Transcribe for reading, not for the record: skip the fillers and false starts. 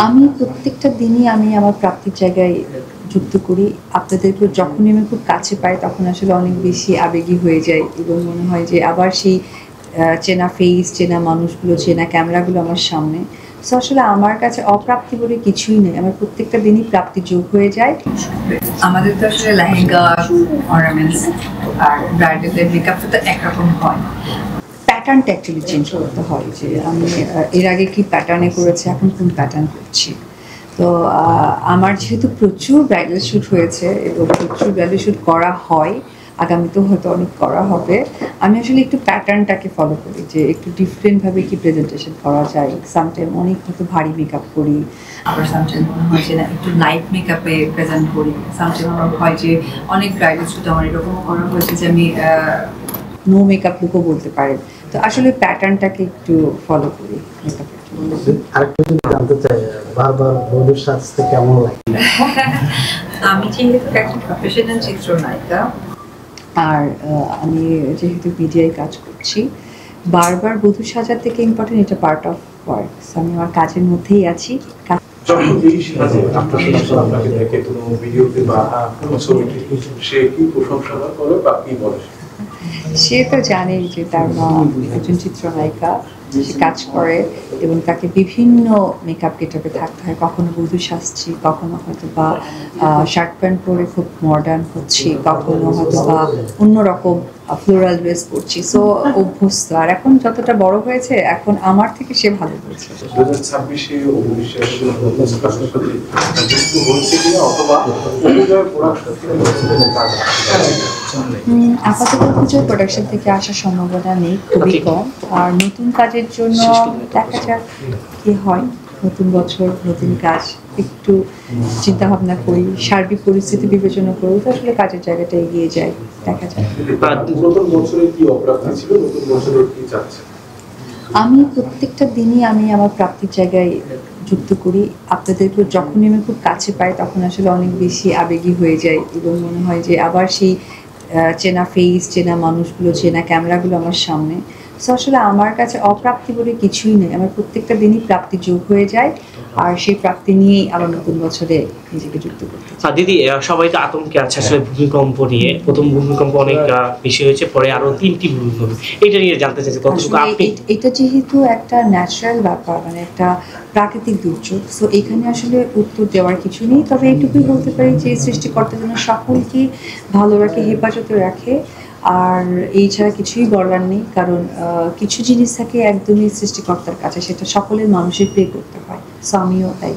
আমি প্রত্যেকটা দিনই আমি আমার প্রাপ্তির জায়গায় যুক্ত করি। আপনাদেরকে যখনই আমি খুব কাছে পাই তখন আসলে অনেক বেশি আবেগী হয়ে যাই এবং মনে হয় যে আবার সেই চেনা ফেস, চেনা মানুষগুলো, চেনা ক্যামেরাগুলো আমার সামনে। সো আসলে আমার কাছে অপ্রাপ্তি বলে কিছুই নেই। আমার প্রত্যেকটা দিনই প্রাপ্তি যোগ হয়ে যায়। আমাদের তো আসলে লেহেঙ্গা, অর্নামেন্টস আর ব্রাইডালদের মেকআপটা তো একরকম হয়। প্যাটার্নটা অ্যাকচুয়ালি চেঞ্জ করতে হয় যে আমি এর আগে কি প্যাটার্নে করেছি, এখন কোন প্যাটার্ন করছি। তো আমার যেহেতু প্রচুর ব্রাইডাল শ্যুট হয়েছে এবং প্রচুর ব্রাইডাল শ্যুট করা হয়, আগামীতেও হয়তো অনেক করা হবে। আমি আসলে একটু প্যাটার্নটাকে ফলো করি যে একটু ডিফারেন্টভাবে কি প্রেজেন্টেশন করা যায়। সামটাইম অনেক হয়তো ভারী মেকআপ করি, আবার সামটাইম মনে হয় যে না একটু লাইট মেকআপে প্রেজেন্ট করি। সামটাইম আমার হয় যে অনেক ব্রাইডাল শ্যুট আমার এরকমও করা হয়েছে যে আমি নো মেকআপ লুকও বলতে পারেন। তো আসলে প্যাটার্নটাকে একটু ফলো করি মেকআপের জন্য। আরেকটা যদি জানতে চাই, বারবার বধূর সাজতে কেমন লাগে? আমি যেহেতু একটা প্রফেশনাল চিত্রনায়িকা আর আমি যেহেতু মিডিয়ায় কাজ করছি, বারবার বধূ সাজার থেকে ইম্পর্টেন্ট এটা পার্ট অফ ওয়ার্ক। আমি আমার কাজের মধ্যেই আছি। আপনাকে দেখে কোনো ভিডিওতে বা কোনো ছবিতে সে কি প্রশংসা করে বা কি বলে? সে তো জানেই যে তার মা একজন চিত্রনায়িকা, সে কাজ করে এবং তাকে বিভিন্ন মেকআপ গেটআপে থাকতে হয়। কখনো বধূ সাজছি, কখনো হয়তো বা শার্ট প্যান্ট পরে খুব মডার্ন হচ্ছি, কখনো হয়তো বা অন্যরকম ফ্লোরাল ড্রেস পরছি। সো অভ্যস্ত। আর এখন যতটা বড় হয়েছে, এখন আমার থেকে সে ভালো হয়েছে। 2026-এ অভিষেক হচ্ছে কিনা অথবা আপাতত পুজোর প্রোডাকশন থেকে আসার সম্ভাবনা নেই, খুবই কম। আর নতুন কাজের জন্য দেখা যাক কি হয়। নতুন বছর, নতুন কাজ, একটু চিন্তা ভাবনা করি, সার্বিক পরিস্থিতি বিবেচনা করি, তো আসলে কাজের জায়গাটা এগিয়ে যায়, দেখা যায়। নতুন বছরে কি অপ্রাপ্তি ছিল, নতুন বছরে কি চাচ্ছে? আমি প্রত্যেকটা দিনই আমি আমার প্রাপ্তির জায়গায় যুক্ত করি। আপনাদেরকে যখনই আমি খুব কাছে পাই তখন আসলে অনেক বেশি আবেগী হয়ে যাই এবং মনে হয় যে আবার সেই চেনা ফেস, চেনা মানুষগুলো, চেনা ক্যামেরাগুলো আমার সামনে। সো আসলে আমার কাছে অপ্রাপ্তি বলে কিছুই নেই। আমার প্রত্যেকটা দিনই প্রাপ্তি যোগ হয়ে যায় আর সেই প্রাপ্তি নিয়েই আবার নতুন বছরে নিজেকে যুক্ত করতে চাই। দিদি, সবাই তো আতঙ্কে আছে আসলে ভূমিকম্প নিয়ে। প্রথম ভূমিকম্প অনেক বেশি হয়েছে, পরে আরো 3টি ভূমিকম্প। এটা নিয়ে জানতে চাইছি কতটুকু আপনি। এটা যেহেতু একটা ন্যাচারাল ব্যাপার, মানে একটা প্রাকৃতিক দুর্যোগ, সো এখানে আসলে উত্তর দেওয়ার কিছু নেই। তবে এইটুকুই বলতে পারি যে সৃষ্টিকর্তা যেন সকলকে ভালো রাখে, হেফাজতে রাখে। আর এই ছাড়া কিছুই বলার নেই, কারণ কিছু জিনিস থাকে একদমই সৃষ্টিকর্তার কাছে, সেটা সকলের মানুষের প্রে করতে হয়। সো আমিও তাই।